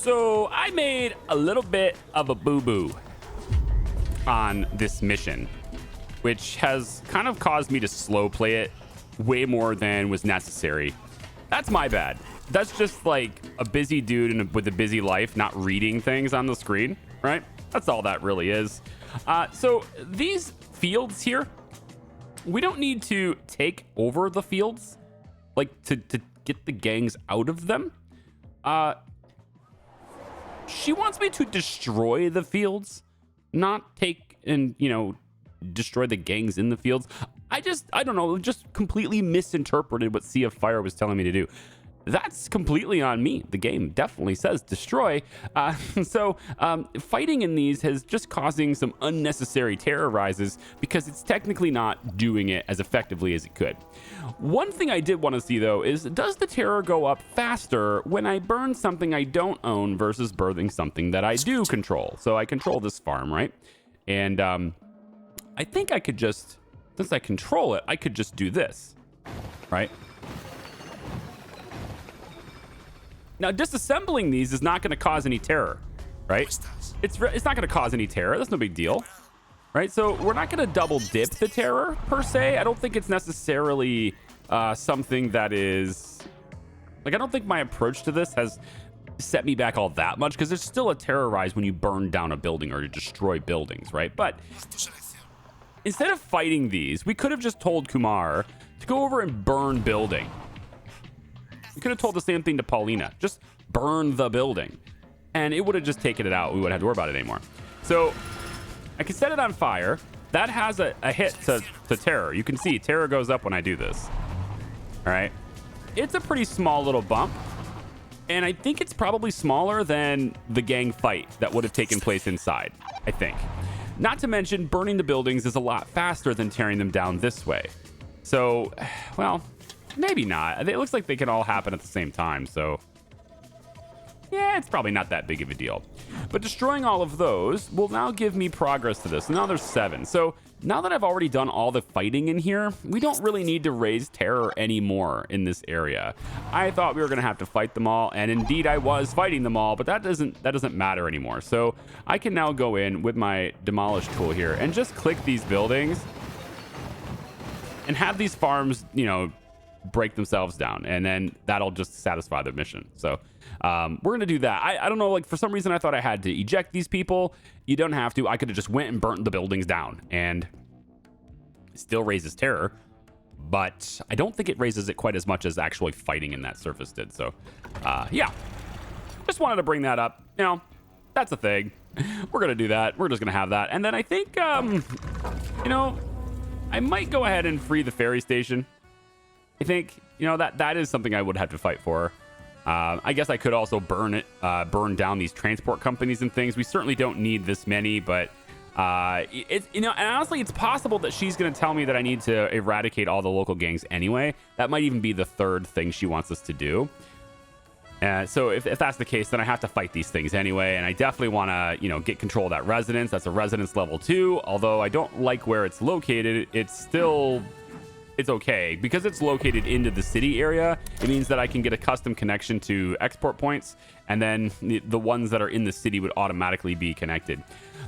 So I made a little bit of a boo-boo on this mission, which has kind of caused me to slow play it way more than was necessary. That's my bad. That's just like a busy dude with a busy life, not reading things on the screen, right? That's all that really is. So these fields here, we don't need to take over the fields, like to get the gangs out of them. She wants me to destroy the fields, not take and, destroy the gangs in the fields. I don't know, just completely misinterpreted what Sea of Fire was telling me to do. That's completely on me. The game definitely says destroy. So fighting in these is just causing some unnecessary terror rises because it's technically not doing it as effectively as it could. One thing I did want to see, though, is does the terror go up faster when I burn something I don't own versus birthing something that I do control? So I control this farm, right? And I think I could just, since I control it, I could just do this, right? Now, disassembling these is not going to cause any terror, right? It's not going to cause any terror. That's no big deal, right? So we're not going to double dip the terror, per se. I don't think it's necessarily something that is... Like, I don't think my approach to this has set me back all that much, because there's still a terror rise when you burn down a building or you destroy buildings, right? But instead of fighting these, we could have just told Kumar to go over and burn building. We could have told the same thing to Paulina. Just burn the building. And it would have just taken it out. We wouldn't have to worry about it anymore. So I can set it on fire. That has a hit to terror. You can see terror goes up when I do this. All right. It's a pretty small little bump. And I think it's probably smaller than the gang fight that would have taken place inside, I think. Not to mention, burning the buildings is a lot faster than tearing them down this way. So, well... Maybe not. It looks like they can all happen at the same time, so... Yeah, it's probably not that big of a deal. But destroying all of those will now give me progress to this. Now there's 7. So now that I've already done all the fighting in here, we don't really need to raise terror anymore in this area. I thought we were going to have to fight them all, and indeed I was fighting them all, but that doesn't matter anymore. So I can now go in with my demolish tool here and just click these buildings and have these farms, break themselves down, and then that'll just satisfy the mission. So we're gonna do that. I don't know, like, for some reason I thought I had to eject these people. You don't have to. I could have just went and burnt the buildings down, and it still raises terror, but I don't think it raises it quite as much as actually fighting in that surface did. So yeah, just wanted to bring that up. That's a thing. We're gonna do that. We're just gonna have that, and then I think I might go ahead and free the ferry station. I think, that is something I would have to fight for. I guess I could also burn down these transport companies and things. We certainly don't need this many, but and honestly, it's possible that she's going to tell me that I need to eradicate all the local gangs anyway. That might even be the third thing she wants us to do. So if that's the case, then I have to fight these things anyway. And I definitely want to, get control of that residence. That's a residence level 2. Although I don't like where it's located, it's okay because it's located into the city area. It means that I can get a custom connection to export points, and then the ones that are in the city would automatically be connected.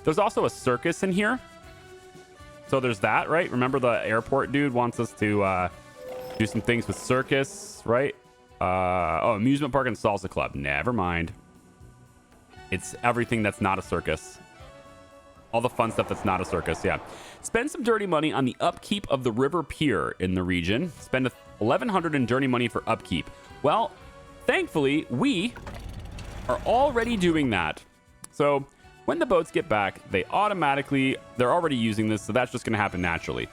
There's also a circus in here, so there's that, right? Remember, the airport dude wants us to do some things with circus, right? Amusement park and salsa club. Never mind. It's everything that's not a circus. All the fun stuff that's not a circus, yeah. Spend some dirty money on the upkeep of the river pier in the region. Spend 1,100 in dirty money for upkeep. Well, thankfully, we are already doing that. So when the boats get back, they're already using this, so that's just going to happen naturally.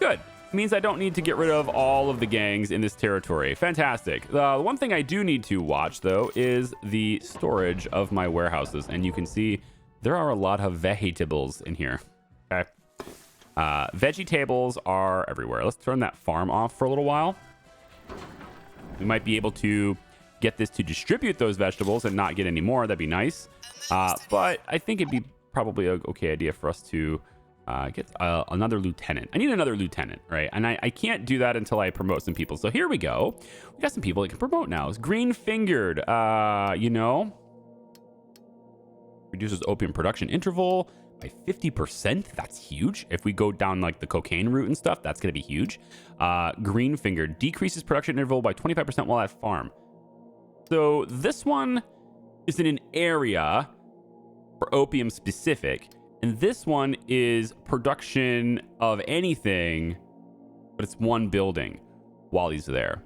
Good. Means I don't need to get rid of all of the gangs in this territory. Fantastic. The one thing I do need to watch, though, is the storage of my warehouses. And you can see there are a lot of vegetables in here. Okay. Vegetables are everywhere. Let's turn that farm off for a little while. We might be able to get this to distribute those vegetables and not get any more. That'd be nice. But I think it'd be probably an okay idea for us to get another lieutenant. I need another lieutenant, right? And I can't do that until I promote some people. So here we go. We got some people that can promote now. It's green fingered. Reduces opium production interval by 50%. That's huge. If we go down like the cocaine route and stuff, that's going to be huge. Green finger decreases production interval by 25% while at farm. So this one is in an area for opium specific, and this one is production of anything, but it's one building while he's there.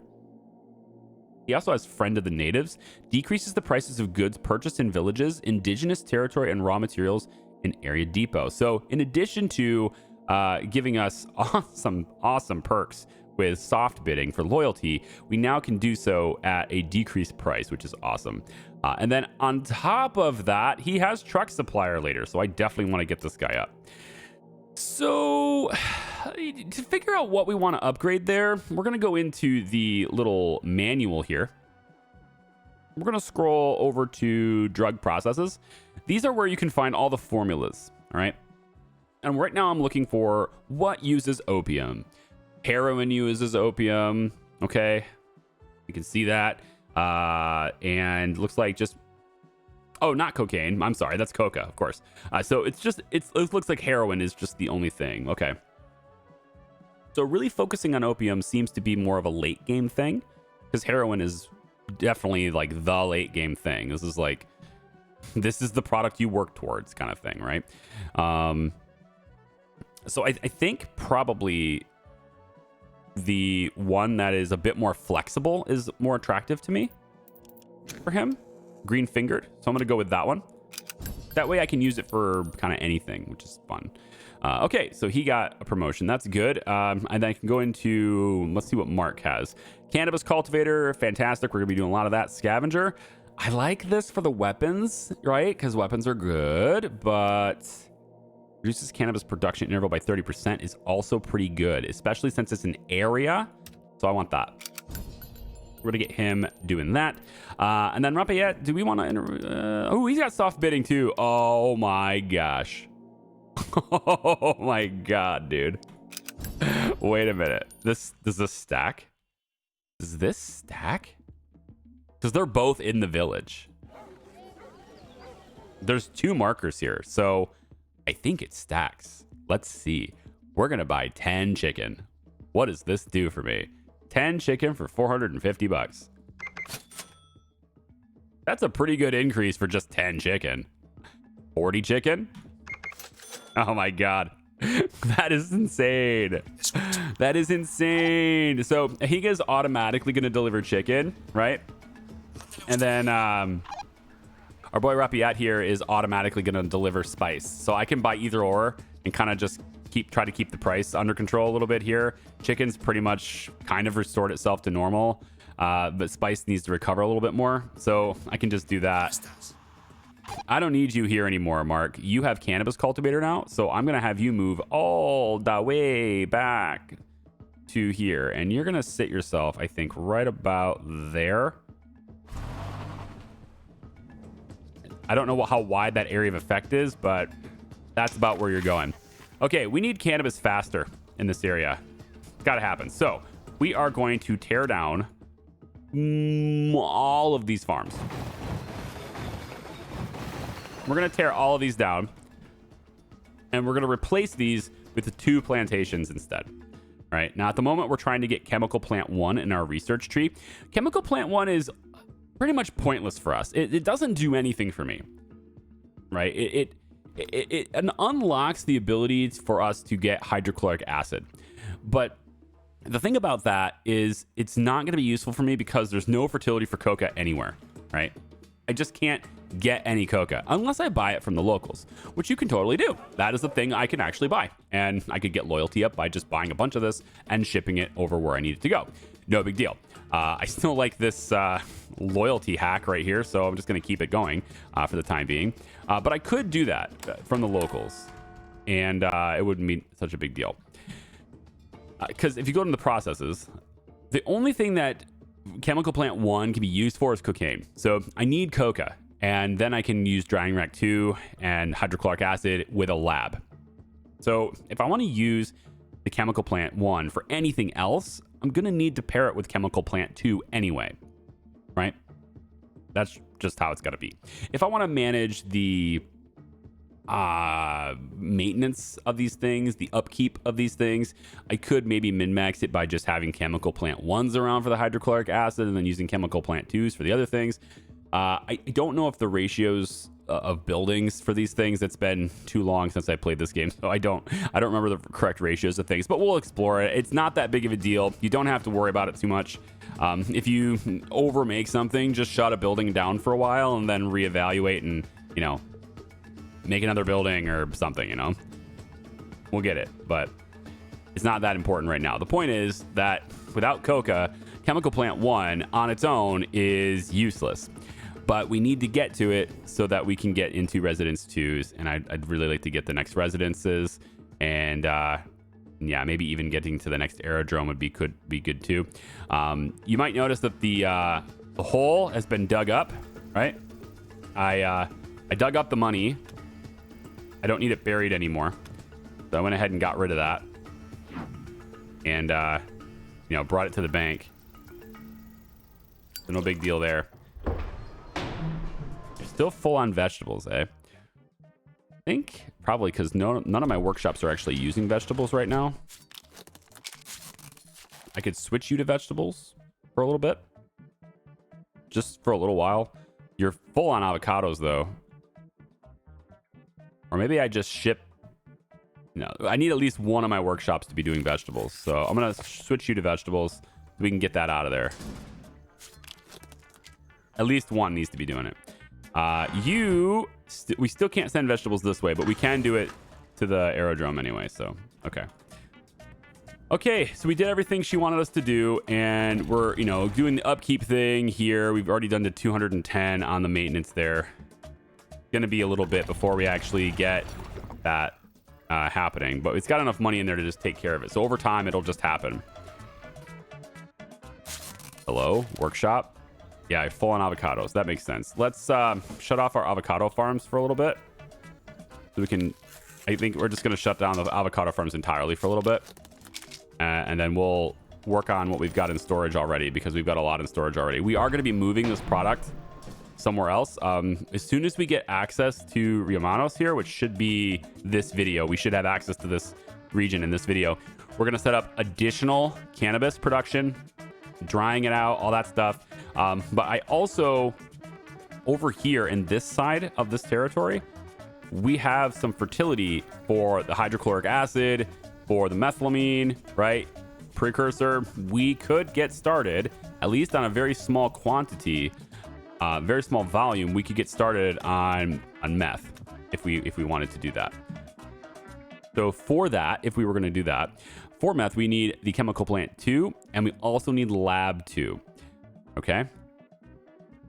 He also has Friend of the Natives, decreases the prices of goods purchased in villages, indigenous territory, and raw materials in area depot. So in addition to giving us awesome perks with soft bidding for loyalty, we now can do so at a decreased price, which is awesome. And then on top of that, he has truck supplier later. So I definitely want to get this guy up. So to figure out what we want to upgrade there, we're going to go into the little manual here. We're going to scroll over to drug processes. These are where you can find all the formulas. All right. And right now I'm looking for what uses opium. Heroin uses opium. Okay. You can see that. And looks like just, oh, not cocaine. I'm sorry. That's coca, of course. So it looks like heroin is just the only thing. Okay. So really focusing on opium seems to be more of a late game thing, because heroin is definitely like the late game thing. This is the product you work towards kind of thing, right? So I think probably the one that is a bit more flexible is more attractive to me for him. Green fingered. So I'm going to go with that one. That way I can use it for kind of anything, which is fun. Okay, so he got a promotion. That's good. And then I can go into, let's see what Mark has. Cannabis cultivator. Fantastic. We're going to be doing a lot of that. Scavenger. I like this for the weapons, right? Because weapons are good, but reduces cannabis production interval by 30% is also pretty good, especially since it's an area. So I want that. We're going to get him doing that. And then Rafaela, do we want to... oh, he's got soft bidding too. Oh my gosh. Oh my God, dude. Wait a minute. Does this stack? Does this stack? Because they're both in the village. There's 2 markers here. So I think it stacks. Let's see. We're going to buy 10 chicken. What does this do for me? 10 chicken for 450 bucks. That's a pretty good increase for just 10 chicken. 40 chicken? Oh my God. That is insane. That is insane. So Higa's automatically going to deliver chicken, right? And then our boy Rapiat here is automatically going to deliver spice. So I can buy either or and kind of just try to keep the price under control a little bit here. Chicken's pretty much kind of restored itself to normal, but spice needs to recover a little bit more. So I can just do that. I don't need you here anymore, Mark. You have cannabis cultivator now, so I'm going to have you move all the way back to here. And you're going to sit yourself, I think, right about there. I don't know how wide that area of effect is, but that's about where you're going. Okay, we need cannabis faster in this area. It's got to happen. So we are going to tear down all of these farms. We're going to tear all of these down, and we're going to replace these with the 2 plantations instead. Right now, at the moment, we're trying to get chemical plant 1 in our research tree. Chemical plant 1 is pretty much pointless for us. It doesn't do anything for me, right? It unlocks the ability for us to get hydrochloric acid. But the thing about that is it's not going to be useful for me because there's no fertility for coca anywhere, right? I just can't get any coca unless I buy it from the locals, which you can totally do. That is the thing I can actually buy. And I could get loyalty up by just buying a bunch of this and shipping it over where I need it to go. No big deal. I still like this loyalty hack right here, so I'm just going to keep it going for the time being. But I could do that from the locals, and it wouldn't be such a big deal. Because if you go into the processes, the only thing that chemical plant 1 can be used for is cocaine. So I need coca, and then I can use drying rack 2 and hydrochloric acid with a lab. So if I want to use the chemical plant 1 for anything else, I'm going to need to pair it with chemical plant 2 anyway, right? That's just how it's got to be. If I want to manage the maintenance of these things, the upkeep of these things. I could maybe min-max it by just having chemical plant 1s around for the hydrochloric acid and then using chemical plant 2s for the other things. I don't know if the ratios of buildings for these things, it's been too long since I played this game, so I don't remember the correct ratios of things, but we'll explore it. It's not that big of a deal. You don't have to worry about it too much. If you overmake something, just shut a building down for a while and then reevaluate and, you know, make another building or something, you know. We'll get it, but it's not that important right now. The point is that without coca, chemical plant 1 on its own is useless. But we need to get to it so that we can get into residence 2s, and I'd really like to get the next residences, and yeah, maybe even getting to the next aerodrome could be good too. You might notice that the hole has been dug up, right? I dug up the money. I don't need it buried anymore, so I went ahead and got rid of that, and you know, brought it to the bank. So no big deal there. Still full on vegetables, eh? I think probably because none of my workshops are actually using vegetables right now. I could switch you to vegetables for a little bit. Just for a little while. You're full on avocados, though. Or maybe I just ship... No, I need at least one of my workshops to be doing vegetables. So I'm going to switch you to vegetables so we can get that out of there. At least one needs to be doing it. We still can't send vegetables this way, but we can do it to the aerodrome anyway, so okay, so we did everything she wanted us to do, and we're, you know, doing the upkeep thing here. We've already done the 210 on the maintenance there. Gonna be a little bit before we actually get that happening, but it's got enough money in there to just take care of it, so over time it'll just happen. Hello, workshop. Yeah, full on avocados. That makes sense. Let's shut off our avocado farms for a little bit. So we can... I think we're just going to shut down the avocado farms entirely for a little bit. And then we'll work on what we've got in storage already, because we've got a lot in storage already. We are going to be moving this product somewhere else. As soon as we get access to Riamanos here, which should be this video, we should have access to this region in this video. We're going to set up additional cannabis production, drying it out, all that stuff. But I also, over here in this side of this territory, we have some fertility for the hydrochloric acid, for the methamphetamine, right? Precursor. We could get started, at least on a very small quantity, very small volume. We could get started on meth if we wanted to do that. So for that, if we were going to do that, for meth, we need the chemical plant 2, and we also need lab 2. Okay.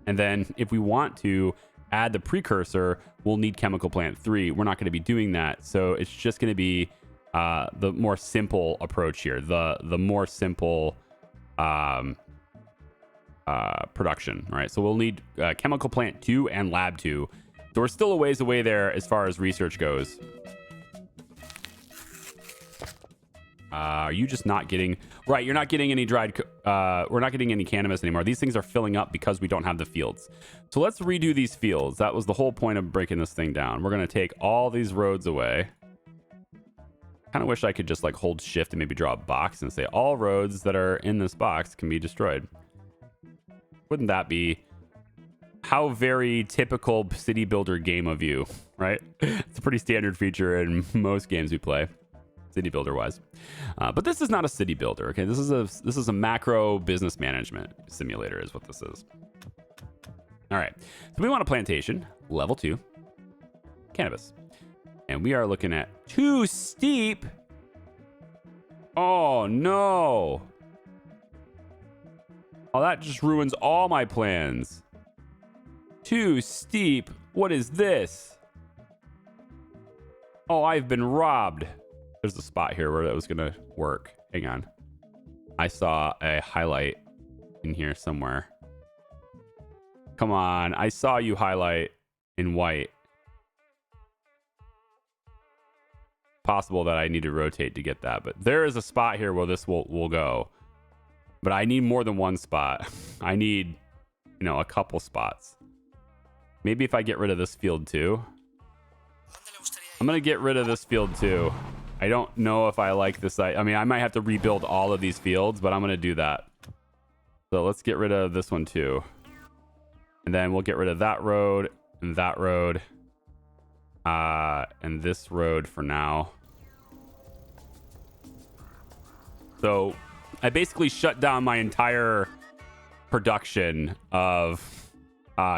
And then if we want to add the precursor, we'll need chemical plant 3. We're not going to be doing that. So it's just going to be the more simple approach here, the more simple production, right? So we'll need chemical plant 2 and lab 2. So we're still a ways away there as far as research goes. Are you just not getting... Right, you're not getting any dried... we're not getting any cannabis anymore. These things are filling up because we don't have the fields. So let's redo these fields. That was the whole point of breaking this thing down. We're going to take all these roads away. Kind of wish I could just like hold shift and maybe draw a box and say all roads that are in this box can be destroyed. Wouldn't that be... How very typical city builder game of you, right? It's a pretty standard feature in most games we play. City builder wise, but this is not a city builder. Okay, this is a macro business management simulator is what this is. All right, so we want a plantation level 2 cannabis, and we are looking at too steep. Oh no, oh, that just ruins all my plans. Too steep. What is this? Oh, I've been robbed. There's a spot here where that was gonna work. Hang on. I saw a highlight in here somewhere. Come on. I saw you highlight in white. Possible that I need to rotate to get that, but there is a spot here where this will go. But I need more than one spot. I need, you know, a couple spots. Maybe if I get rid of this field too. I'm going to get rid of this field too. I don't know if I like this. I mean, I might have to rebuild all of these fields, but I'm going to do that. So let's get rid of this one too. And then we'll get rid of that road and that road. And this road for now. So I basically shut down my entire production of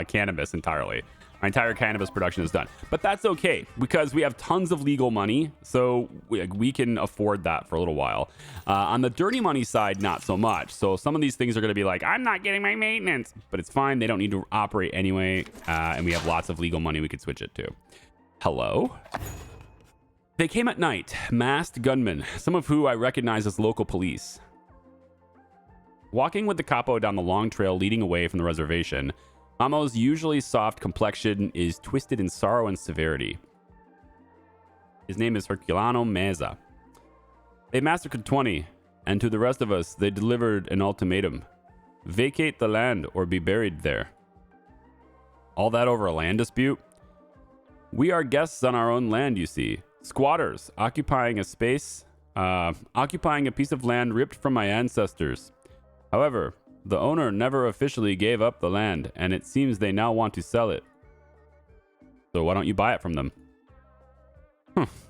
cannabis entirely. My entire cannabis production is done. But that's okay because we have tons of legal money. So we can afford that for a little while. On the dirty money side, not so much. So some of these things are going to be like, I'm not getting my maintenance. But it's fine. They don't need to operate anyway. And we have lots of legal money we could switch it to. Hello? They came at night, masked gunmen, some of who I recognize as local police. Walking with the capo down the long trail leading away from the reservation, Mamo's usually soft complexion is twisted in sorrow and severity. His name is Herculano Meza. They massacred 20, and to the rest of us, they delivered an ultimatum. Vacate the land or be buried there. All that over a land dispute? We are guests on our own land, you see. Squatters, occupying a piece of land ripped from my ancestors. However, the owner never officially gave up the land, and it seems they now want to sell it. So why don't you buy it from them?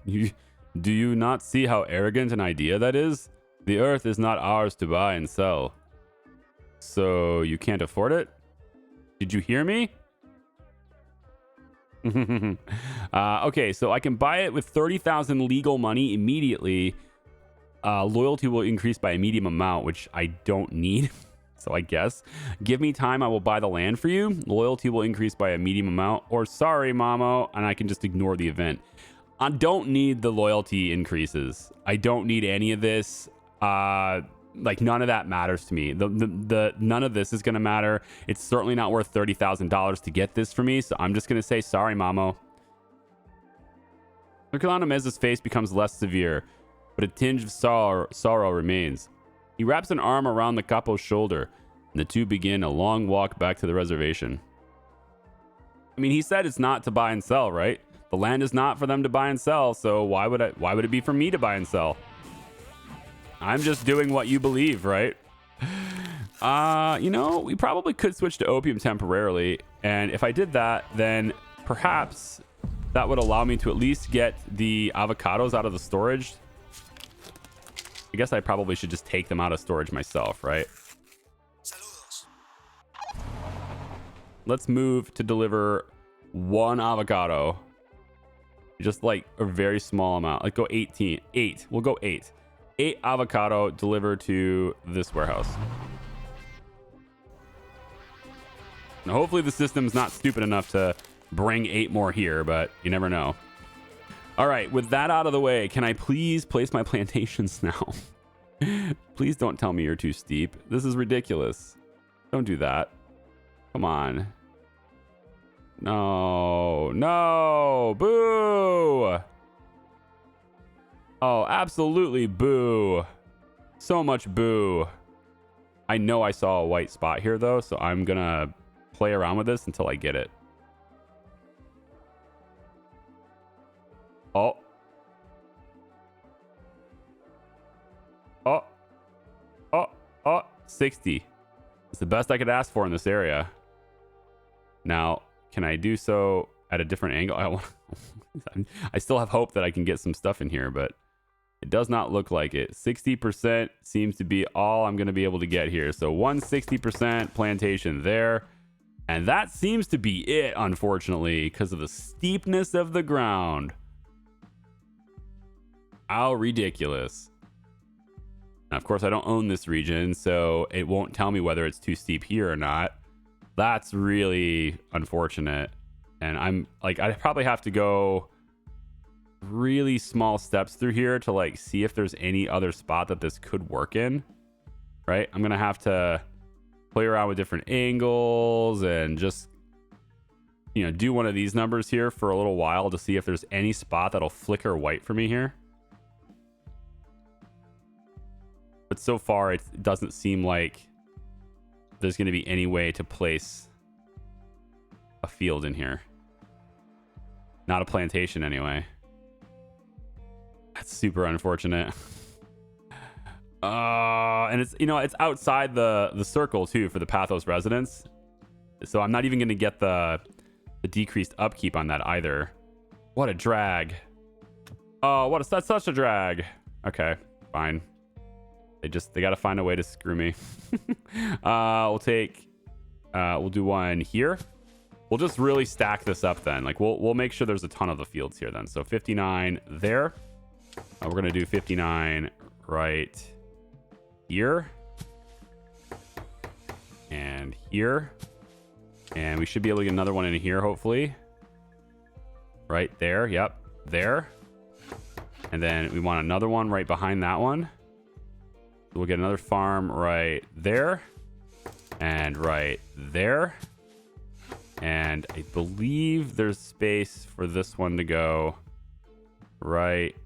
Do you not see how arrogant an idea that is? The earth is not ours to buy and sell. So you can't afford it? Did you hear me? Okay, so I can buy it with 30,000 legal money immediately. Loyalty will increase by a medium amount, which I don't need. So I guess give me time. I will buy the land for you. Loyalty will increase by a medium amount, or sorry, Mamo, and I can just ignore the event. I don't need the loyalty increases. I don't need any of this. Like none of that matters to me. None of this is going to matter. It's certainly not worth $30,000 to get this for me. So I'm just going to say, sorry, Mamo. Herculano Meza's face becomes less severe, but a tinge of sorrow remains. He wraps an arm around the capo's shoulder, and the two begin a long walk back to the reservation. I mean, he said it's not to buy and sell, right? The land is not for them to buy and sell, so why would it be for me to buy and sell? I'm just doing what you believe, right? You know, we probably could switch to opium temporarily, and if I did that, then perhaps that would allow me to at least get the avocados out of the storage. I guess I probably should just take them out of storage myself, right? Let's move to deliver one avocado. Just like a very small amount. Like go 18. 8. We'll go 8. 8 avocado delivered to this warehouse. Now, hopefully the system's not stupid enough to bring 8 more here, but you never know. All right, with that out of the way, can I please place my plantations now? Please don't tell me you're too steep. This is ridiculous. Don't do that. Come on. No. No. Boo. Oh, absolutely boo. So much boo. I know I saw a white spot here, though, so I'm going to play around with this until I get it. Oh. Oh. Oh. Oh. 60. It's the best I could ask for in this area. Now, can I do so at a different angle? I still have hope that I can get some stuff in here, but it does not look like it. 60% seems to be all I'm going to be able to get here. So 160% plantation there. And that seems to be it, unfortunately, because of the steepness of the ground. How ridiculous. Now, of course, I don't own this region, so it won't tell me whether it's too steep here or not. That's really unfortunate. And I'm like, I probably have to go really small steps through here to like see if there's any other spot that this could work in. Right? I'm going to have to play around with different angles and just, you know, do one of these numbers here for a little while to see if there's any spot that'll flicker white for me here. But so far, it doesn't seem like there's going to be any way to place a field in here. Not a plantation anyway. That's super unfortunate. And it's, you know, it's outside the circle too for the Pathos residents. So I'm not even going to get the decreased upkeep on that either. What a drag. Oh, that's such a drag. Okay, fine. They got to find a way to screw me. We'll do one here. We'll just really stack this up then. Like we'll make sure there's a ton of the fields here then. So 59 there. We're going to do 59 right here. And here. And we should be able to get another one in here, hopefully. Right there. Yep. There. And then we want another one right behind that one. So we'll get another farm right there. And right there. And I believe there's space for this one to go right.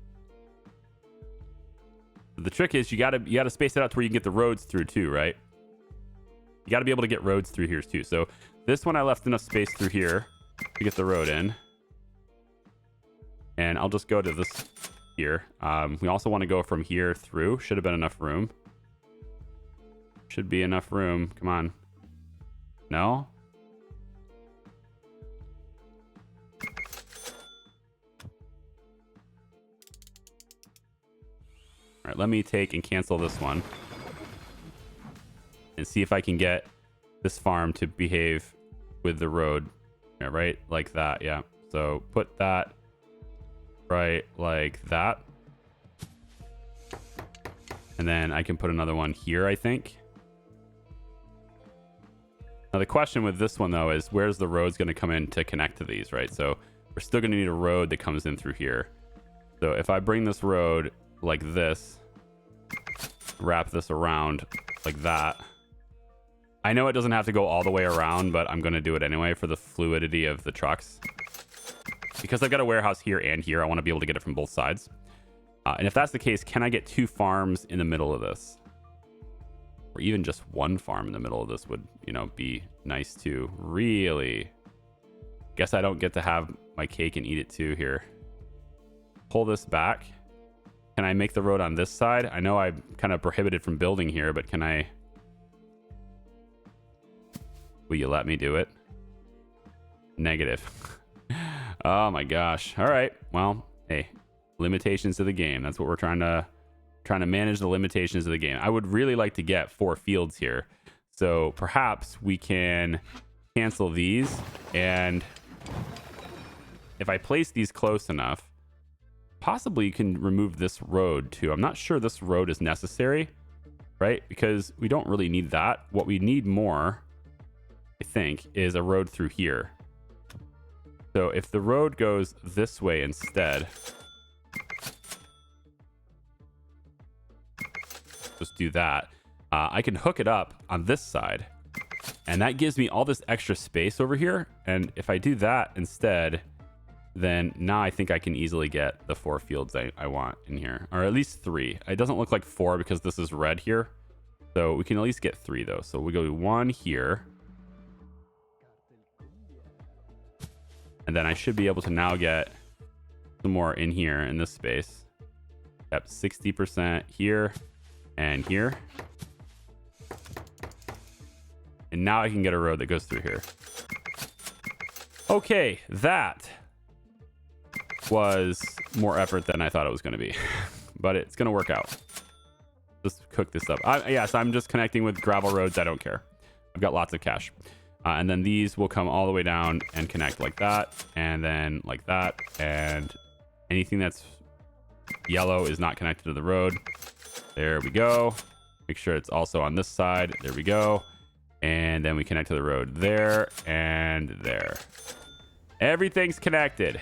The trick is you gotta space it out to where you can get the roads through too, right? You gotta be able to get roads through here too. So this one I left enough space through here to get the road in. And I'll just go to this here. We also want to go from here through. Should have been enough room. Should be enough room. Come on. No? All right, let me take and cancel this one and see if I can get this farm to behave with the road. Yeah, right like that. Yeah. So put that right like that. And then I can put another one here, I think. Now the question with this one though is where's the road's going to come in to connect to these, right? So we're still going to need a road that comes in through here. So if I bring this road like this, wrap this around like that. I know it doesn't have to go all the way around, but I'm going to do it anyway for the fluidity of the trucks. Because I've got a warehouse here and here, I want to be able to get it from both sides. And if that's the case, can I get 2 farms in the middle of this? Or even just 1 farm in the middle of this would, you know, be nice too. Really? Guess I don't get to have my cake and eat it too here. Pull this back. Can I make the road on this side? I know I'm kind of prohibited from building here, but can I... Will you let me do it? Negative. Oh my gosh. All right. Well, hey, limitations to the game. That's what we're trying to manage, the limitations of the game. I would really like to get 4 fields here. So perhaps we can cancel these. And if I place these close enough, possibly you can remove this road too. I'm not sure this road is necessary, right? Because we don't really need that. What we need more, I think, is a road through here. So if the road goes this way instead, just do that. I can hook it up on this side, and that gives me all this extra space over here. And if I do that instead, then now I think I can easily get the 4 fields I want in here, or at least 3. It doesn't look like 4 because this is red here. So we can at least get 3 though. So we go 1 here. And then I should be able to now get some more in here in this space. Yep, 60% here and here. And now I can get a road that goes through here. Okay, that was more effort than I thought it was going to be. But it's going to work out. Just cook this up. Yes, I'm just connecting with gravel roads. I don't care. I've got lots of cash. And then these will come all the way down and connect like that. And then like that. And anything that's yellow is not connected to the road. There we go. Make sure it's also on this side. There we go. And then we connect to the road there and there. Everything's connected.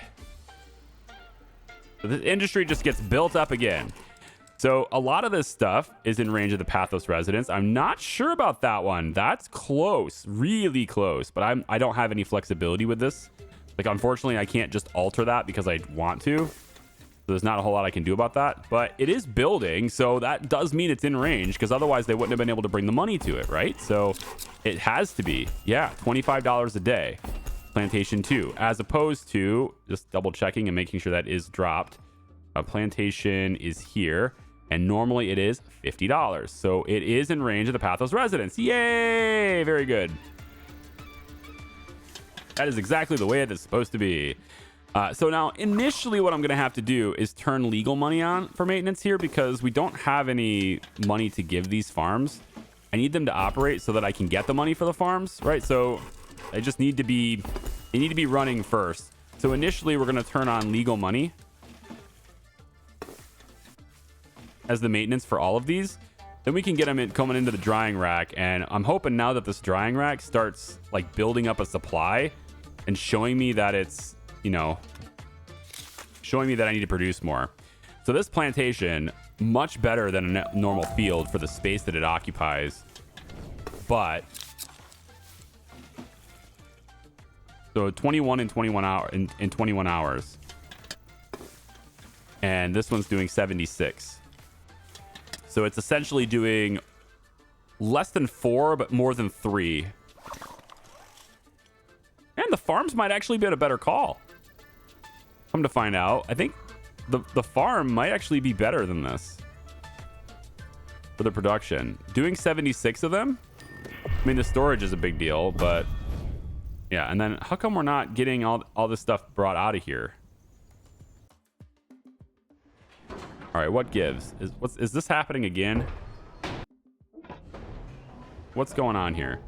So this industry just gets built up again. So a lot of this stuff is in range of the Pathos residents. I'm not sure about that one. That's close, really close. But I don't have any flexibility with this. Like, unfortunately, I can't just alter that because I want to. So there's not a whole lot I can do about that. But it is building, so that does mean it's in range, because otherwise they wouldn't have been able to bring the money to it, right? So it has to be. Yeah, $25 a day. plantation 2, as opposed to just double checking and making sure that is dropped. A plantation is here, and normally it is $50. So it is in range of the Pathos residence. Yay! Very good. That is exactly the way it is supposed to be. So now, initially, what I'm going to have to do is turn legal money on for maintenance here because we don't have any money to give these farms. I need them to operate so that I can get the money for the farms, right? So they just need to be, they need to be running first. So initially, we're going to turn on legal money as the maintenance for all of these. Then we can get them coming into the drying rack. And I'm hoping now that this drying rack starts like building up a supply and showing me that it's, you know, showing me that I need to produce more. So this plantation, much better than a normal field for the space that it occupies. But so 21 in 21 hours. And this one's doing 76. So it's essentially doing less than 4, but more than 3. And the farms might actually be a better call. Come to find out, I think the farm might actually be better than this for the production. Doing 76 of them. I mean, the storage is a big deal, but yeah. And then how come we're not getting all this stuff brought out of here? All right, what gives? Is this happening again? What's going on here?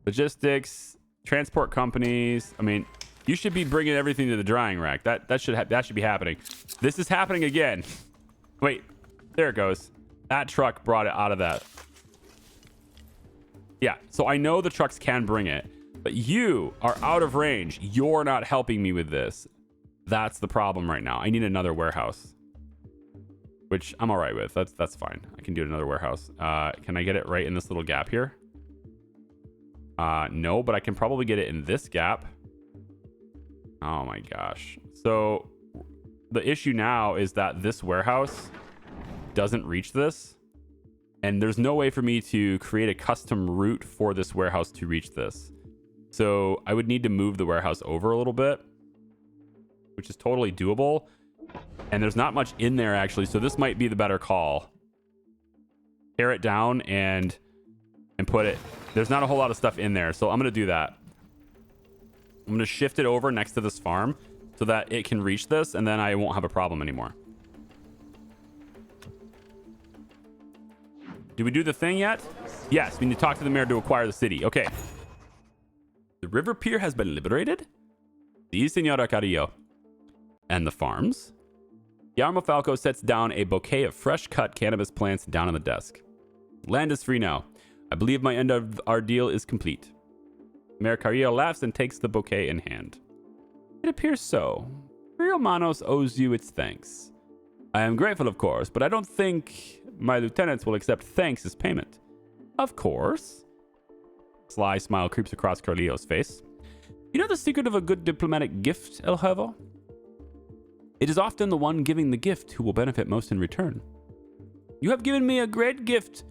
Logistics, transport companies. I mean, you should be bringing everything to the drying rack. That should be happening. This is happening again. Wait, there it goes. That truck brought it out of that. Yeah, so I know the trucks can bring it, but you are out of range. You're not helping me with this. That's the problem right now. I need another warehouse, which I'm all right with. That's fine. I can do another warehouse. Can I get it right in this little gap here? No, but I can probably get it in this gap. Oh my gosh. So the issue now is that this warehouse doesn't reach this. And there's no way for me to create a custom route for this warehouse to reach this. So I would need to move the warehouse over a little bit, which is totally doable. And there's not much in there actually. So this might be the better call. Tear it down and put it. There's not a whole lot of stuff in there. So I'm going to do that. I'm going to shift it over next to this farm so that it can reach this, and then I won't have a problem anymore. Did we do the thing yet? Yes, we need to talk to the mayor to acquire the city. Okay. The river pier has been liberated? Si, Senora Carrillo. And the farms? Guillermo Falco sets down a bouquet of fresh-cut cannabis plants down on the desk. Land is free now. I believe my end of our deal is complete. Mayor Carrillo laughs and takes the bouquet in hand. It appears so. Rio Manos owes you its thanks. I am grateful, of course, but I don't think my lieutenants will accept thanks as payment. Of course. Sly smile creeps across Carrillo's face. You know the secret of a good diplomatic gift, El Jevo? It is often the one giving the gift who will benefit most in return. You have given me a great gift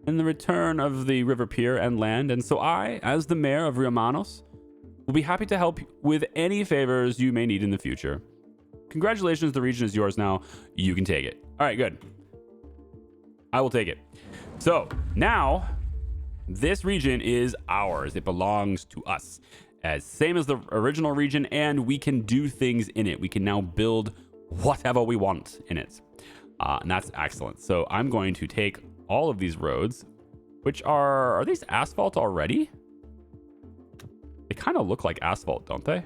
in the return of the river pier and land, and so I, as the mayor of Rio Manos, will be happy to help with any favors you may need in the future. Congratulations, the region is yours now. You can take it. All right, good. I will take it. So now this region is ours. It belongs to us. As same as the original region, and we can do things in it. We can now build whatever we want in it. And that's excellent. So I'm going to take all of these roads, which are these asphalt already? They kind of look like asphalt, don't they?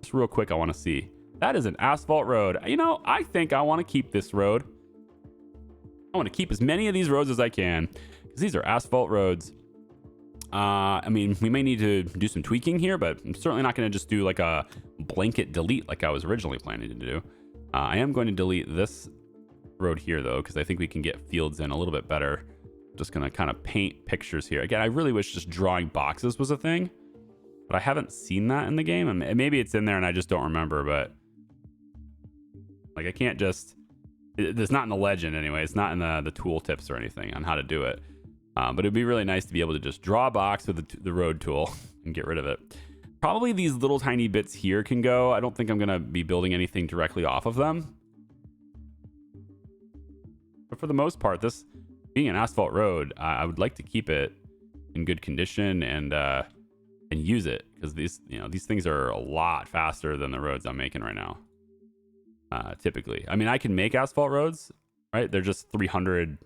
Just real quick, I want to see. That is an asphalt road. You know, I think I want to keep this road. I want to keep as many of these roads as I can because these are asphalt roads. I mean, we may need to do some tweaking here, but I'm certainly not going to just do like a blanket delete like I was originally planning to do. I am going to delete this road here though, because I think we can get fields in a little bit better. Just gonna kind of paint pictures here. Again, I really wish just drawing boxes was a thing, but I haven't seen that in the game, and maybe it's in there and I just don't remember. But like, I can't just, it's not in the legend anyway. It's not in the tool tips or anything on how to do it. But it'd be really nice to be able to just draw a box with the road tool and get rid of it. Probably these little tiny bits here can go. I don't think I'm going to be building anything directly off of them. But for the most part, this being an asphalt road, I would like to keep it in good condition and use it, because these things are a lot faster than the roads I'm making right now. Typically, I mean, I can make asphalt roads, right? They're just 300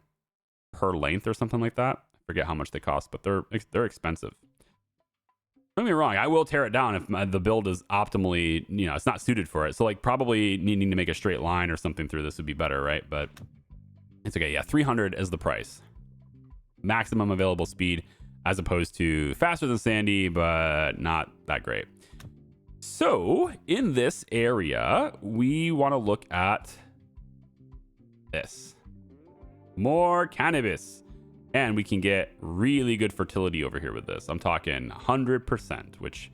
per length or something like that. I forget how much they cost, but they're expensive. Don't get me wrong, I will tear it down if the build is optimally, it's not suited for it. So like probably needing to make a straight line or something through this would be better, right? But it's okay. Yeah, 300 is the price. Maximum available speed, as opposed to faster than Sandy, but not that great. So in this area, we want to look at this. More cannabis. And we can get really good fertility over here with this. I'm talking 100%, which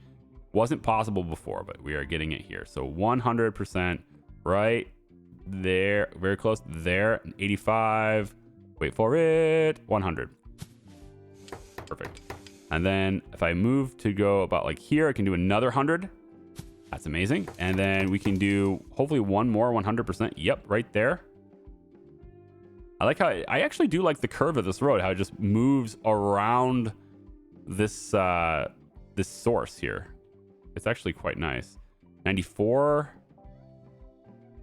wasn't possible before, but we are getting it here. So 100% right there, very close there. 85, wait for it, 100. Perfect. And then if I move to go about like here, I can do another 100. That's amazing. And then we can do hopefully one more 100%. Yep, right there. I like how I actually do like the curve of this road, how it just moves around this this source here. It's actually quite nice. 94.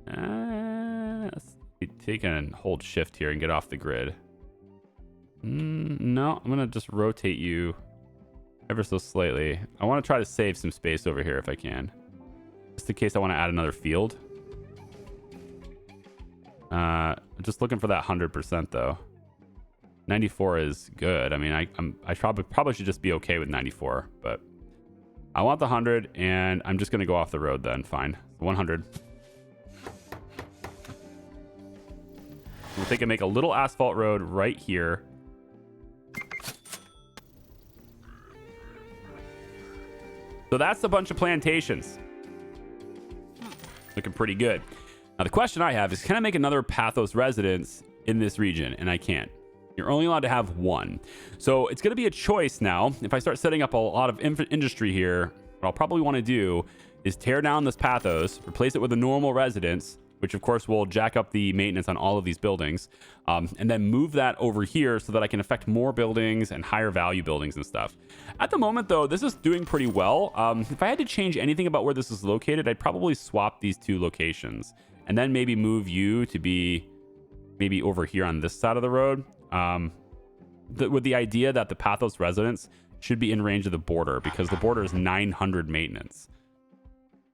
Let's take and hold shift here and get off the grid. No, I'm gonna just rotate you ever so slightly. I want to try to save some space over here if I can, just in case I want to add another field. I'm just looking for that 100% though. 94 is good. I mean, I probably should just be okay with 94, but I want the 100, and I'm just gonna go off the road then. Fine, 100. We'll take and make a little asphalt road right here. So that's a bunch of plantations. Looking pretty good. Now, the question I have is, can I make another Pathos residence in this region? And I can't. You're only allowed to have one. So it's going to be a choice now. If I start setting up a lot of industry here, what I'll probably want to do is tear down this Pathos, replace it with a normal residence, which of course will jack up the maintenance on all of these buildings, and then move that over here so that I can affect more buildings and higher value buildings and stuff. At the moment, though, this is doing pretty well. If I had to change anything about where this is located, I'd probably swap these two locations and then maybe move you to be maybe over here on this side of the road, with the idea that the Pathos residence should be in range of the border, because the border is 900 maintenance,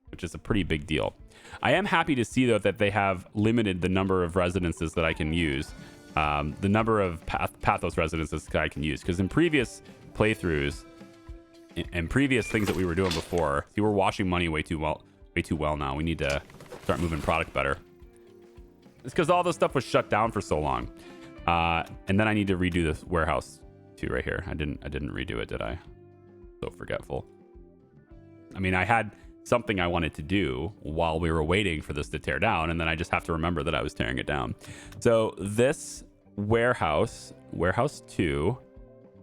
which is a pretty big deal. I am happy to see, though, that they have limited the number of residences that I can use, the number of Pathos residences that I can use, because in previous playthroughs and previous things that we were doing before, see, we're washing money way too well now. We need to start moving product better. It's because all this stuff was shut down for so long, and then I need to redo this warehouse too right here. I didn't redo it, did I? So forgetful. I mean, I had something I wanted to do while we were waiting for this to tear down, and then I just have to remember that I was tearing it down. So this warehouse 2,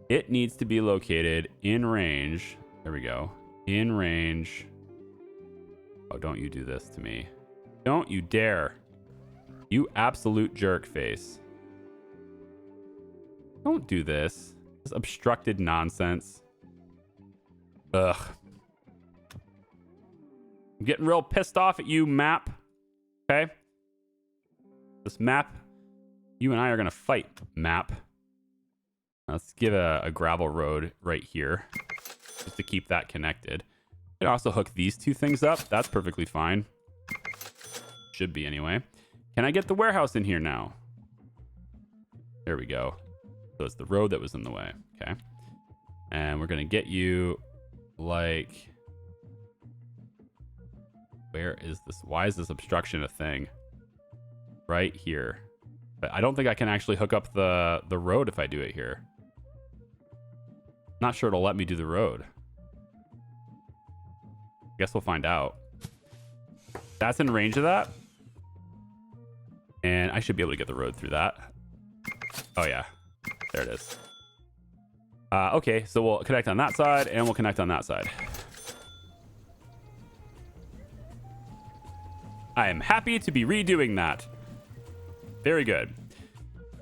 it needs to be located in range. There we go. In range. Oh, don't you do this to me. Don't you dare. You absolute jerk face. Don't do this. This obstructed nonsense. Ugh. I'm getting real pissed off at you, map. Okay? This map, you and I are going to fight, map. Let's give a gravel road right here, just to keep that connected. You can also hook these two things up. That's perfectly fine. Should be anyway. Can I get the warehouse in here now? There we go. So it's the road that was in the way. Okay. And we're going to get you like... Where is this? Why is this obstruction a thing? Right here. But I don't think I can actually hook up the road if I do it here. Not sure it'll let me do the road. Guess we'll find out. That's in range of that. And I should be able to get the road through that. Oh, yeah. There it is. Okay, so we'll connect on that side, and we'll connect on that side. I am happy to be redoing that. Very good.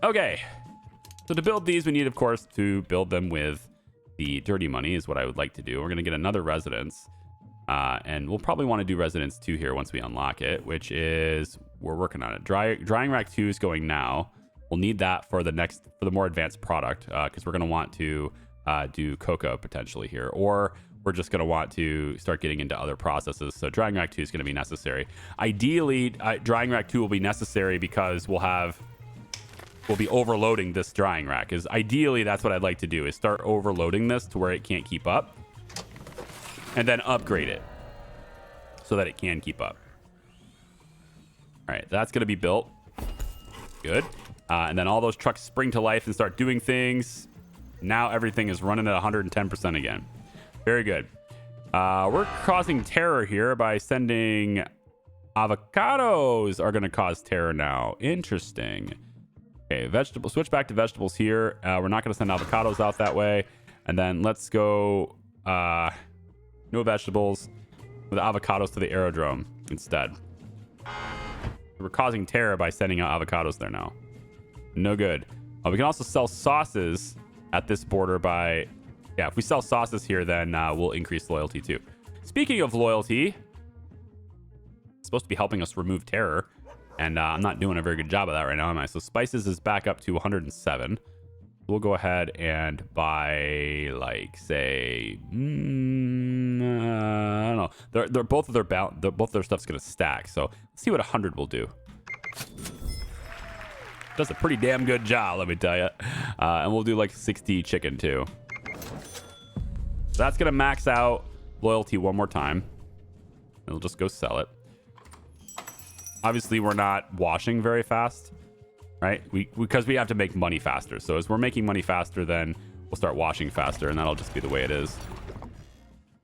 Okay. So to build these, we need, of course, to build them with the dirty money is what I would like to do. We're going to get another residence. And we'll probably want to do residence 2 here once we unlock it, which is we're working on it. Drying rack 2 is going now. We'll need that for the more advanced product because we're going to want to do cocoa potentially here, or we're just going to want to start getting into other processes. So drying rack 2 is going to be necessary. Ideally, drying rack 2 will be necessary because we'll be overloading this drying rack. Ideally, that's what I'd like to do, is start overloading this to where it can't keep up, and then upgrade it so that it can keep up. All right, that's going to be built. Good. And then all those trucks spring to life and start doing things. Now everything is running at 110% again. Very good. We're causing terror here by sending avocados are going to cause terror now. Interesting. Okay, vegetable. Switch back to vegetables here. We're not going to send avocados out that way. And then let's go no vegetables with avocados to the aerodrome instead. We're causing terror by sending out avocados there now. No good. We can also sell sauces at this border by... Yeah, if we sell sauces here, then we'll increase loyalty too. Speaking of loyalty, it's supposed to be helping us remove terror. And I'm not doing a very good job of that right now, am I? So spices is back up to 107. We'll go ahead and buy, like, say, I don't know. They're both their stuff's gonna stack. So let's see what 100 will do. Does a pretty damn good job, let me tell you. And we'll do like 60 chicken too. So that's gonna max out loyalty one more time. And we'll just go sell it. Obviously, we're not washing very fast, right? Because we have to make money faster. So as we're making money faster, then we'll start washing faster, and that'll just be the way it is.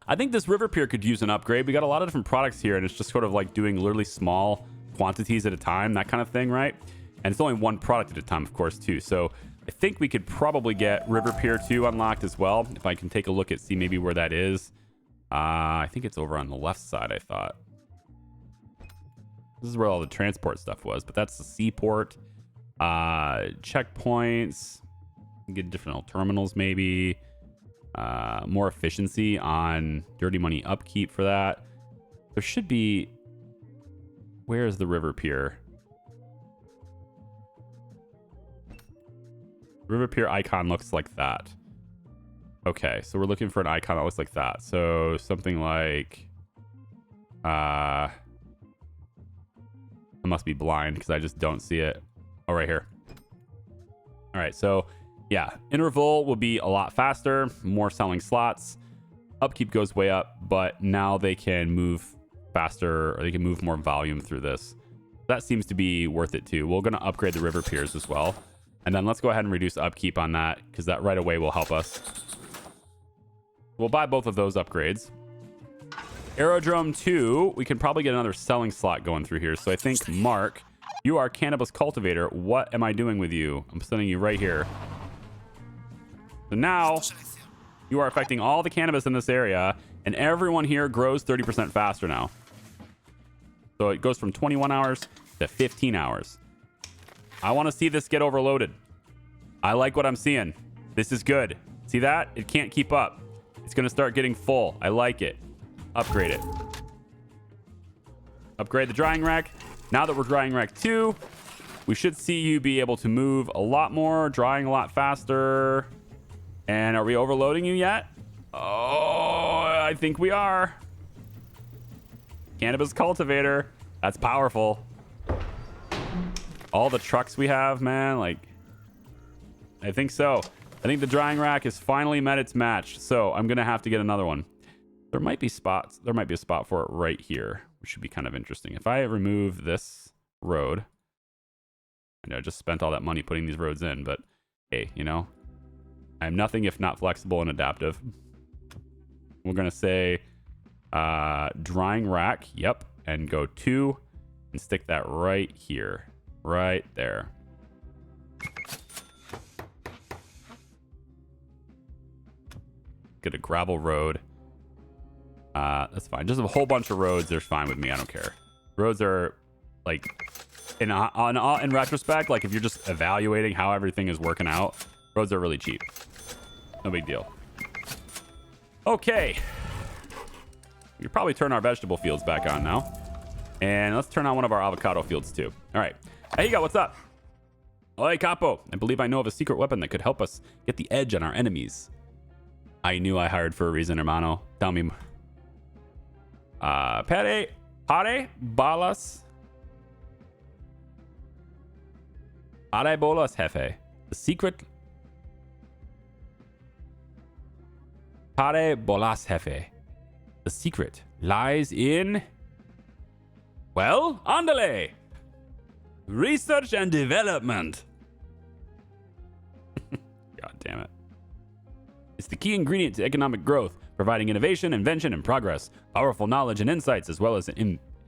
I think this river pier could use an upgrade. We got a lot of different products here, and it's just sort of like doing literally small quantities at a time, that kind of thing, right? And it's only one product at a time, of course, too. So I think we could probably get River Pier 2 unlocked as well. If I can take a look at, see maybe where that is. I think it's over on the left side, I thought. This is where all the transport stuff was, but that's the seaport. Checkpoints. Get different terminals, maybe. More efficiency on dirty money upkeep for that. There should be... Where's the River Pier? River Pier icon looks like that. Okay, so we're looking for an icon that looks like that. So something like... I must be blind because I just don't see it. Oh, right here. All right, so yeah, interval will be a lot faster, more selling slots. Upkeep goes way up, but now they can move faster, or they can move more volume through this. That seems to be worth it too. We're going to upgrade the river piers as well. And then let's go ahead and reduce upkeep on that, because that right away will help us. We'll buy both of those upgrades. Aerodrome 2, we can probably get another selling slot going through here. So I think, Mark, you are cannabis cultivator. What am I doing with you? I'm sending you right here. So now you are affecting all the cannabis in this area, and everyone here grows 30% faster now. So it goes from 21 hours to 15 hours. I want to see this get overloaded. I like what I'm seeing. This is good. See that? It can't keep up. It's going to start getting full. I like it. Upgrade it. Upgrade the drying rack. Now that we're drying rack 2, we should see you be able to move a lot more, drying a lot faster. And are we overloading you yet? Oh, I think we are. Cannabis cultivator. That's powerful. All the trucks we have, man, like, I think so. I think the drying rack has finally met its match. So I'm going to have to get another one. There might be spots. There might be a spot for it right here, which should be kind of interesting. If I remove this road, I know I just spent all that money putting these roads in, but hey, you know, I'm nothing if not flexible and adaptive. We're going to say drying rack. Yep. And go 2 and stick that right here. Right there. Get a gravel road. That's fine. Just a whole bunch of roads. They're fine with me. I don't care. Roads are like in retrospect, like if you're just evaluating how everything is working out, roads are really cheap. No big deal. Okay. We could probably turn our vegetable fields back on now. And let's turn on one of our avocado fields too. All right. Hey, you got what's up? Oi, Capo. I believe I know of a secret weapon that could help us get the edge on our enemies. I knew I hired for a reason, hermano. Tell me. Pare balas. Pare bolas, jefe. The secret. Pare bolas, jefe. The secret lies in. Well, andale. Research and development. God damn it. It's the key ingredient to economic growth, providing innovation, invention, and progress, powerful knowledge and insights, as well as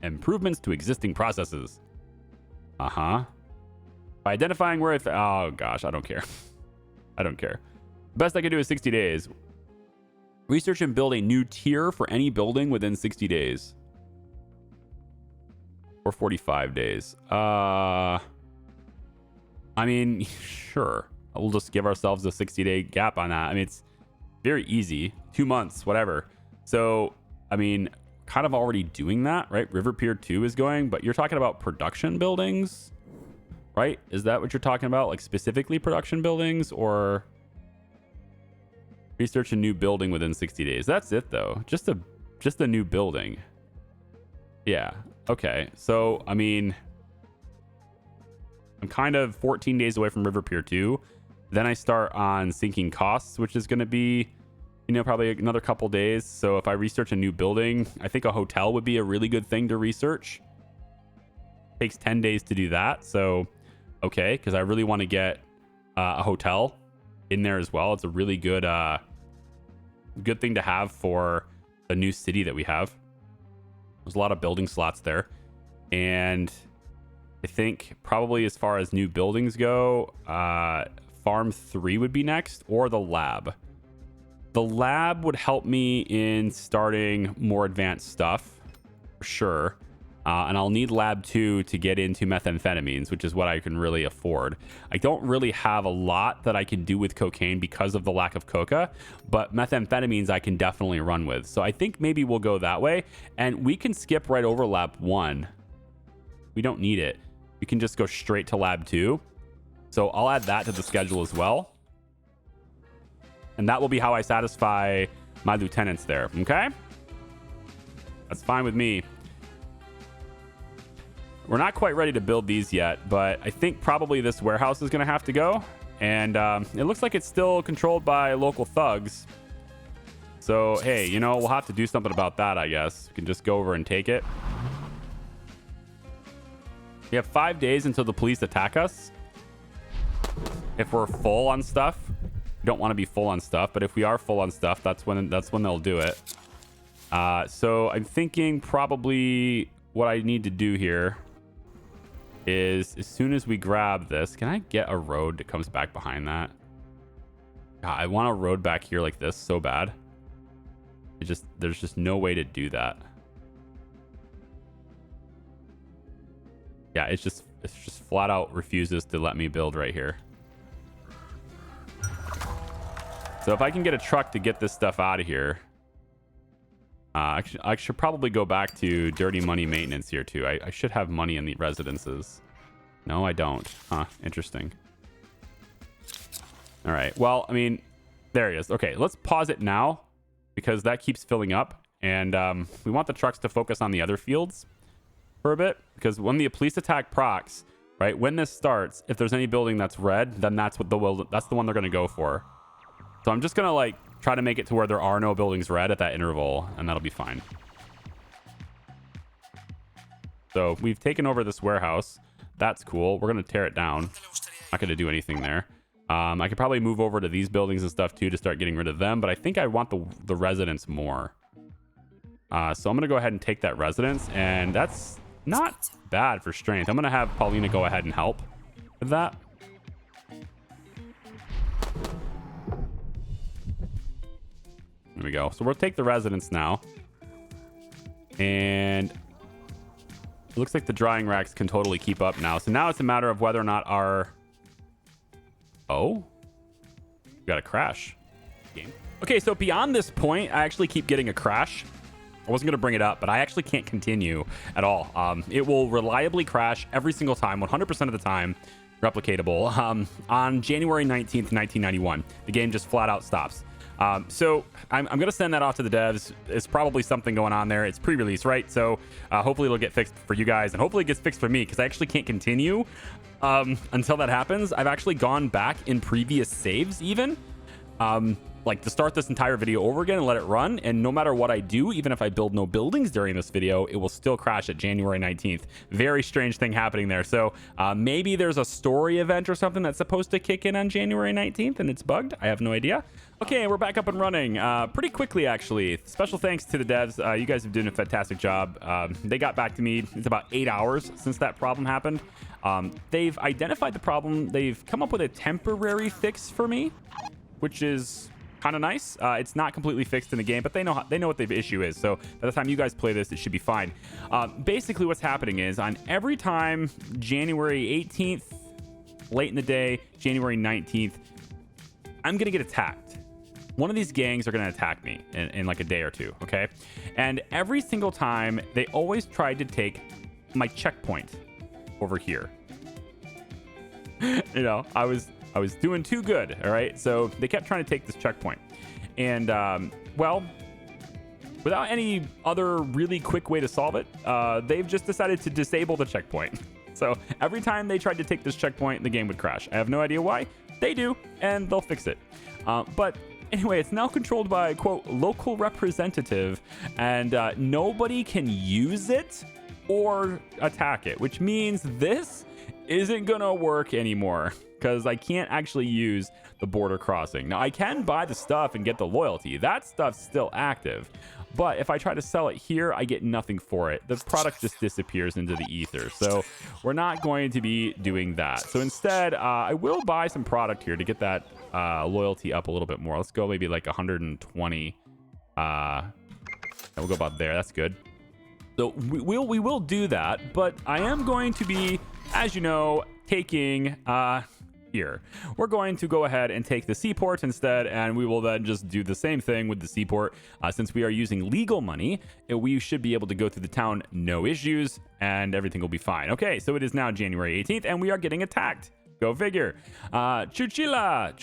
improvements to existing processes. Uh-huh. By identifying where oh gosh, I don't care. I don't care. Best I can do is 60 days. Research and build a new tier for any building within 60 days. Or 45 days. I mean, sure. We'll just give ourselves a 60-day gap on that. I mean, it's very easy. 2 months, whatever. So, I mean, kind of already doing that, right? River Pier 2 is going, but you're talking about production buildings, right? Is that what you're talking about? Like specifically production buildings, or research a new building within 60 days? That's it though. Just a new building. Yeah. Okay. So, I mean, I'm kind of 14 days away from River Pier 2. Then I start on sinking costs, which is going to be, you know, probably another couple days. So if I research a new building, I think a hotel would be a really good thing to research. Takes 10 days to do that. So, okay, because I really want to get a hotel in there as well. It's a really good good thing to have for a new city that we have. There's a lot of building slots there. And I think probably as far as new buildings go, Farm 3 would be next, or the lab. The lab would help me in starting more advanced stuff, for sure. And I'll need lab 2 to get into methamphetamines, which is what I can really afford. I don't really have a lot that I can do with cocaine because of the lack of coca, but methamphetamines I can definitely run with. So I think maybe we'll go that way, and we can skip right over lab 1. We don't need it. We can just go straight to lab 2. So I'll add that to the schedule as well. And that will be how I satisfy my lieutenants there. Okay? That's fine with me. We're not quite ready to build these yet, but I think probably this warehouse is going to have to go. And it looks like it's still controlled by local thugs. So, hey, you know, we'll have to do something about that, I guess. We can just go over and take it. We have 5 days until the police attack us. If we're full on stuff. We don't want to be full on stuff, but if we are full on stuff, that's when they'll do it. So I'm thinking probably what I need to do here is, as soon as we grab this, can I get a road that comes back behind that? God, I want a road back here like this so bad. There's just no way to do that. Yeah, it's just flat out refuses to let me build right here. So if I can get a truck to get this stuff out of here, I should probably go back to dirty money maintenance here too. I should have money in the residences. No, I don't. Huh, interesting. All right, well, I mean, there he is. Okay, let's pause it now because that keeps filling up. And we want the trucks to focus on the other fields for a bit, because when the police attack procs, right, when this starts, if there's any building that's red, then that's the one they're going to go for. So I'm just going to like try to make it to where there are no buildings red at that interval, and that'll be fine. So we've taken over this warehouse. That's cool. We're going to tear it down. Not going to do anything there. I could probably move over to these buildings and stuff too to start getting rid of them, but I think I want the residents more. So I'm going to go ahead and take that residence, and that's not bad for strength. I'm going to have Paulina go ahead and help with that. There we go. So we'll take the residents now. And It looks like the drying racks can totally keep up now. So now it's a matter of whether or not our... Oh? We got a crash. Game. Okay, so beyond this point, I actually keep getting a crash. I wasn't going to bring it up, but I actually can't continue at all. It will reliably crash every single time, 100% of the time, replicatable. On January 19th, 1991, the game just flat out stops. So I'm going to send that off to the devs. It's probably something going on there. It's pre-release, right? So hopefully it'll get fixed for you guys, and hopefully it gets fixed for me, because I actually can't continue until that happens. I've actually gone back in previous saves even, like to start this entire video over again and let it run. And no matter what I do, even if I build no buildings during this video, it will still crash at January 19th. Very strange thing happening there. So maybe there's a story event or something that's supposed to kick in on January 19th and it's bugged. I have no idea. Okay, we're back up and running pretty quickly, actually. Special thanks to the devs. You guys have done a fantastic job. They got back to me. It's about 8 hours since that problem happened. They've identified the problem. They've come up with a temporary fix for me, which is kind of nice. It's not completely fixed in the game, but they know what the issue is. So by the time you guys play this, it should be fine. Basically, what's happening is on every time January 18th, late in the day, January 19th, I'm gonna get attacked. One of these gangs are gonna attack me in like a day or two. Okay, and every single time they always tried to take my checkpoint over here. You know, I was doing too good. All right, so they kept trying to take this checkpoint, and well, without any other really quick way to solve it, they've just decided to disable the checkpoint. So every time they tried to take this checkpoint, the game would crash. I have no idea why. They do, and they'll fix it. But anyway, it's now controlled by, quote, local representative, and nobody can use it or attack it, which means this isn't gonna work anymore, because I can't actually use the border crossing. Now, I can buy the stuff and get the loyalty. That stuff's still active. But if I try to sell it here, I get nothing for it. The product just disappears into the ether. So we're not going to be doing that. So instead, I will buy some product here to get that loyalty up a little bit more. Let's go maybe like 120. And we'll go about there. That's good. So we will do that. But I am going to be, as you know, taking... here. We're going to go ahead and take the seaport instead, and we will then just do the same thing with the seaport. Since we are using legal money, we should be able to go through the town, no issues, and everything will be fine. Okay, so it is now January 18th, and we are getting attacked. Go figure. Chuchilla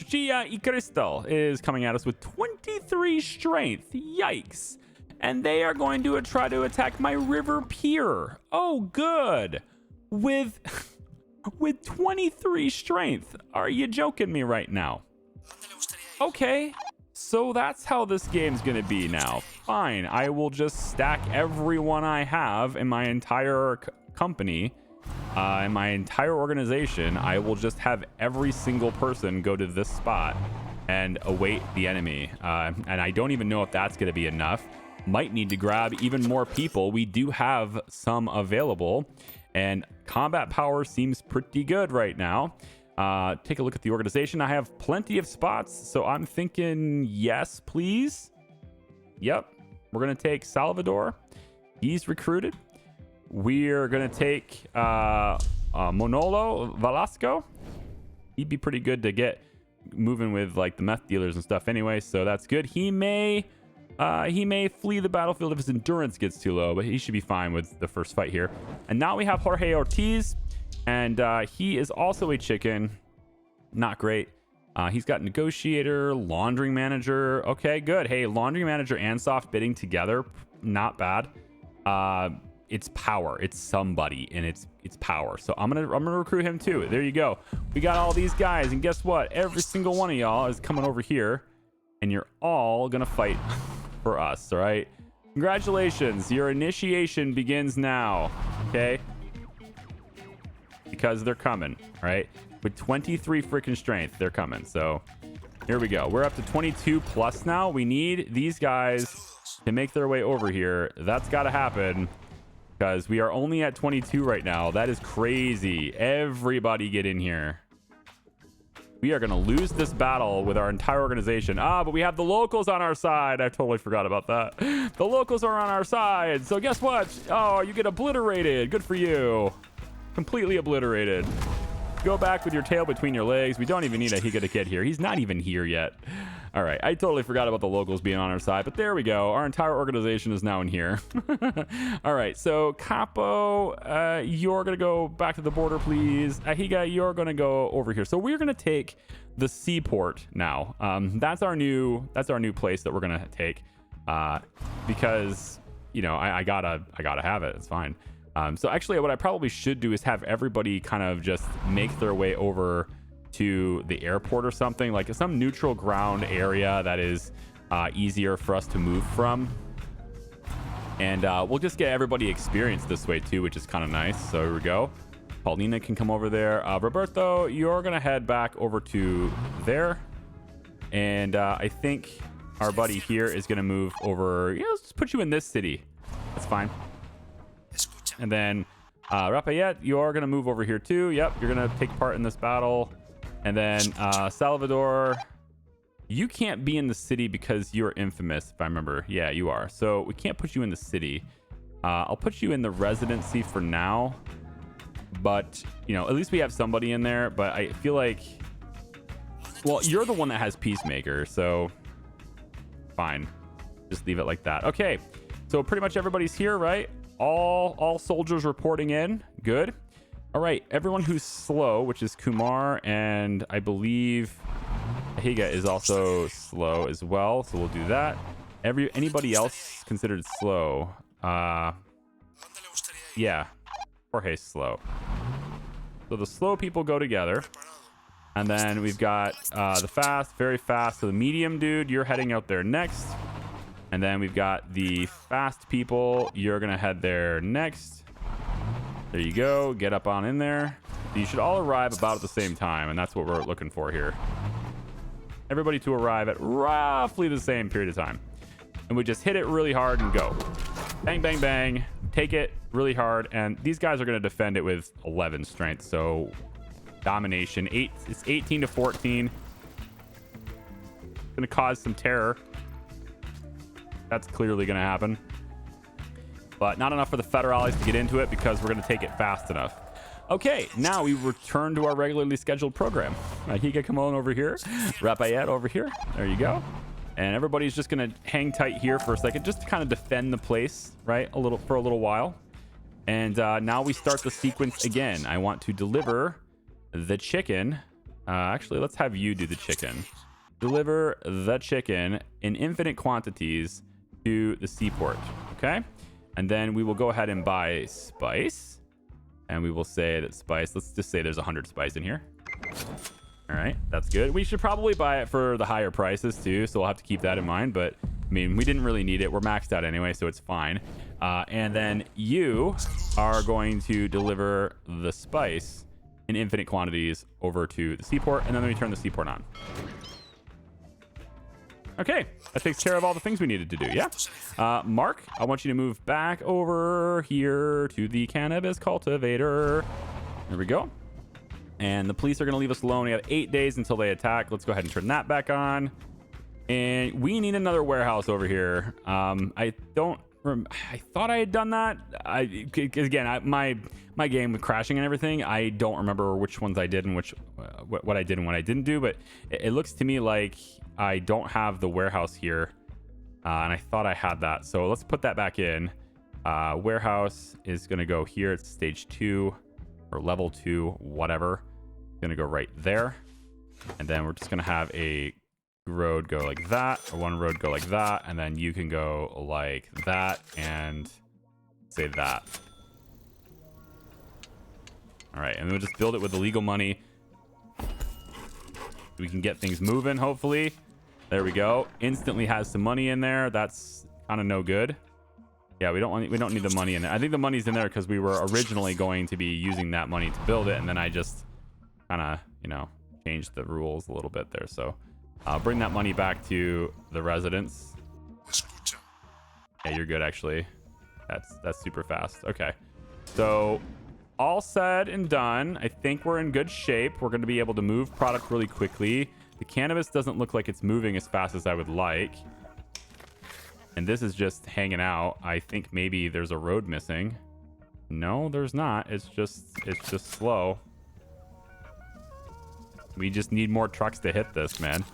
y Crystal is coming at us with 23 strength. Yikes. And they are going to try to attack my river pier. Oh, good. With 23 strength. Are you joking me right now? Okay, so that's how this game's gonna be now. Fine, I will just stack everyone I have in my entire company, in my entire organization. I will just have every single person go to this spot and await the enemy. And I don't even know if that's gonna be enough. Might need to grab even more people. We do have some available. And combat power seems pretty good right now. Take a look at the organization. I have plenty of spots, so I'm thinking yes, please. Yep. We're going to take Salvador. He's recruited. We're going to take Monolo Velasco. He'd be pretty good to get moving with like the meth dealers and stuff anyway, so that's good. He may flee the battlefield if his endurance gets too low, but he should be fine with the first fight here. And now we have Jorge Ortiz, and he is also a chicken. Not great. He's got negotiator, laundering manager. Okay, good. Hey, laundering manager and soft bidding together, not bad. It's power. It's somebody, and it's power. So I'm gonna recruit him too. There you go. We got all these guys, and guess what? Every single one of y'all is coming over here, and you're all gonna fight for us. All right, congratulations, your initiation begins now. Okay, because they're coming. All right, with 23 freaking strength, they're coming. So here we go. We're up to 22 plus now. We need these guys to make their way over here. That's got to happen, because we are only at 22 right now. That is crazy. Everybody get in here. We are going to lose this battle with our entire organization. But we have the locals on our side. I totally forgot about that. The locals are on our side. So guess what? Oh, you get obliterated. Good for you. Completely obliterated. Go back with your tail between your legs. We don't even need a Higa to get here. He's not even here yet. All right. I totally forgot about the locals being on our side, but there we go. Our entire organization is now in here. All right. So Capo, you're going to go back to the border, please. Higa, you're going to go over here. So we're going to take the seaport now. That's our new place that we're going to take, because, you know, I gotta have it. It's fine. So actually what I probably should do is have everybody kind of just make their way over to the airport or something, like some neutral ground area that is easier for us to move from. And we'll just get everybody experience this way too, which is kind of nice. So here we go. Paulina can come over there. Roberto, you're going to head back over to there. And I think our buddy here is going to move over. Yeah, let's just put you in this city. That's fine. And then Rafaela, you're going to move over here too. Yep, you're going to take part in this battle. And then Salvador, you can't be in the city because you're infamous, if I remember. Yeah, you are. So we can't put you in the city. I'll put you in the residency for now. But, you know, at least we have somebody in there. But I feel like, well, you're the one that has Peacemaker. So fine. Just leave it like that. Okay. So pretty much everybody's here, right? All soldiers reporting in. Good. All right, everyone who's slow, which is Kumar, and I believe Higa is also slow as well, so we'll do that. Anybody else considered slow? Yeah, Jorge's slow. So the slow people go together, and then we've got the fast, very fast. So the medium dude, you're heading out there next, and then we've got the fast people. You're gonna head there next. There you go. Get up on in there. You should all arrive about at the same time, and that's what we're looking for here. Everybody to arrive at roughly the same period of time. And we just hit it really hard and go. Bang, bang, bang. Take it really hard. And these guys are going to defend it with 11 strength. So domination. It's 18 to 14. Going to cause some terror. That's clearly going to happen. But not enough for the Federales to get into it because we're going to take it fast enough. Okay, now we return to our regularly scheduled program. Higa, come on over here. Rafaela over here. There you go. And everybody's just going to hang tight here for a second just to kind of defend the place, right? For a little while. And now we start the sequence again. I want to deliver the chicken. Actually, let's have you do the chicken. Deliver the chicken in infinite quantities to the seaport. Okay? And then we will go ahead and buy spice. And we will say that spice, let's just say there's 100 spice in here. All right, that's good. We should probably buy it for the higher prices too, so we'll have to keep that in mind. But I mean, we didn't really need it. We're maxed out anyway, so it's fine. And then you are going to deliver the spice in infinite quantities over to the seaport, and then we turn the seaport on. Okay, that takes care of all the things we needed to do, yeah? Mark, I want you to move back over here to the cannabis cultivator. There we go. And the police are going to leave us alone. We have 8 days until they attack. Let's go ahead and turn that back on. And we need another warehouse over here. I thought I had done that. My game with crashing and everything, I don't remember which ones I did and what I did and what I didn't do. But it looks to me like I don't have the warehouse here, and I thought I had that. So let's put that back in. Warehouse is going to go here. It's stage 2 or level 2, whatever. Going to go right there, and then we're just going to have a road go like that, or one road go like that, and then you can go like that and say that. All right, and we'll just build it with the legal money. We can get things moving, hopefully. There we go. Instantly has some money in there. That's kind of no good. Yeah, we don't need the money in there. I think the money's in there because we were originally going to be using that money to build it, and then I just kind of, changed the rules a little bit there. So I'll bring that money back to the residents. Yeah, you're good actually. That's super fast. Okay. So all said and done, I think we're in good shape. We're going to be able to move product really quickly. The cannabis doesn't look like it's moving as fast as I would like. And this is just hanging out. I think maybe there's a road missing. No, there's not. It's just slow. We just need more trucks to hit this, man.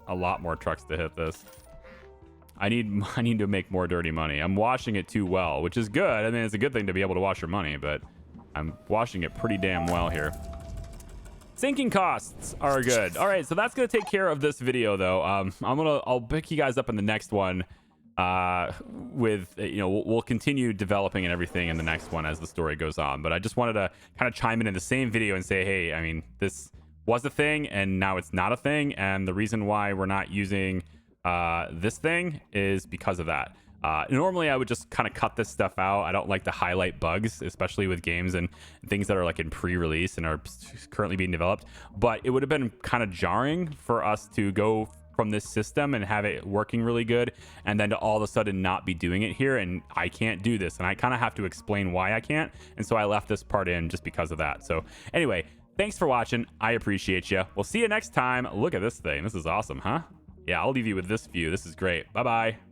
A lot more trucks to hit this. I need to make more dirty money. I'm washing it too well, which is good. I mean, it's a good thing to be able to wash your money, but I'm washing it pretty damn well here. Sinking costs are good. All right, so that's gonna take care of this video, though. I'll pick you guys up in the next one. With we'll continue developing and everything in the next one as the story goes on. But I just wanted to kind of chime in the same video and say, hey, I mean, this was a thing and now it's not a thing, and the reason why we're not using this thing is because of that. Normally I would just kind of cut this stuff out. I don't like to highlight bugs, especially with games and things that are like in pre-release and are currently being developed, but it would have been kind of jarring for us to go from this system and have it working really good and then to all of a sudden not be doing it here, and I can't do this, and I kind of have to explain why I can't, and so I left this part in just because of that. So anyway, thanks for watching. I appreciate you. We'll see you next time. Look at this thing. This is awesome, huh? Yeah, I'll leave you with this view. This is great. Bye bye.